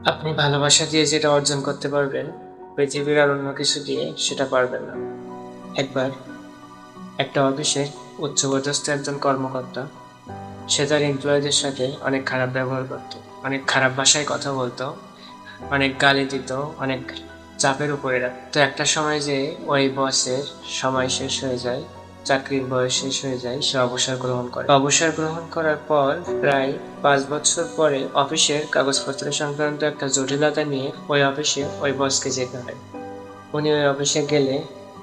আপনি ভালোবাসা দিয়ে যেটা অর্জন করতে পারবেন, পৃথিবীর আর অন্য কিছু দিয়ে সেটা পারবেন না। একবার একটা অফিসে উচ্চপদস্থ একজন কর্মকর্তা, সে তার এমপ্লয়ীদের সাথে অনেক খারাপ ব্যবহার করত, অনেক খারাপ ভাষায় কথা বলতো, অনেক গালি দিত, অনেক চাপের উপরে রাখত। তো একটা সময় যে ওই বসের সময় শেষ হয়ে যায়, চাকরির বয়স শেষ হয়ে যায়, সে অবসর গ্রহণ করে। অবসর গ্রহণ করার পর প্রায় 5 বছর পরে অফিসের কাগজপত্র সংক্রান্ত একটা জটিলতা নিয়ে ওই অফিসে ওই বসকে যেতে হয়। উনি ওই অফিসে গেলে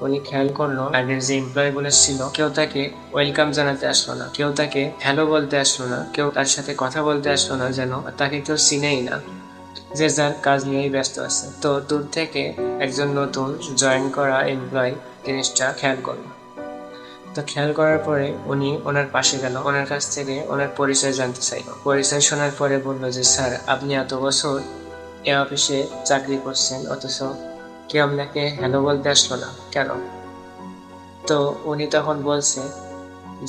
উনি খেয়াল করলো আগের যে এমপ্লয়ি গুলো ছিল কেউ তাকে ওয়েলকাম জানাতে আসলো না, কেউ তাকে হ্যালো বলতে আসলো না, কেউ তার সাথে কথা বলতে আসলো না, যেন তাকে কেউ চিনেই না। যে যার কাজ নিয়েই ব্যস্ত আছে। তো দূর থেকে একজন নতুন জয়েন করা এমপ্লয়ি জিনিসটা খেয়াল করলো। তো খেয়াল করার পরে উনি ওনার পাশে গেল, ওনার কাছ থেকে ওনার পরিচয় জানতে চাইলো। পরিচয় শোনার পরে বললো যে স্যার, আপনি এত বছর এ অফিসে চাকরি করছেন, অথচ কেউ আপনাকে হ্যালো বলতে আসলো না কেন? তো উনি তখন বলছে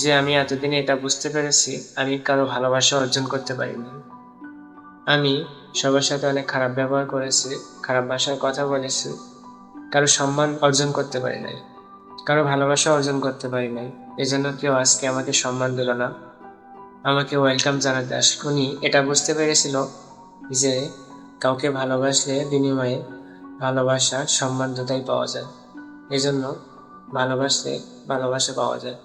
যে আমি এতদিনে এটা বুঝতে পেরেছি, আমি কারো ভালোবাসা অর্জন করতে পারিনি। আমি সবার সাথে অনেক খারাপ ব্যবহার করেছি, খারাপ ভাষায় কথা বলেছি, কারো সম্মান অর্জন করতে পারি নাই, কারো ভালোবাসা অর্জন করতে পারি নাই। এজন্য কেউ আজকে আমাকে সম্মান দিল না, আমাকে ওয়েলকাম জানাতে আসলো। উনি এটা বুঝতে পেরেছিল যে কাউকে ভালোবাসলে বিনিময়ে ভালোবাসা সম্মান দুটাই পাওয়া যায়। এজন্য ভালোবাসলে ভালোবাসা পাওয়া যায়।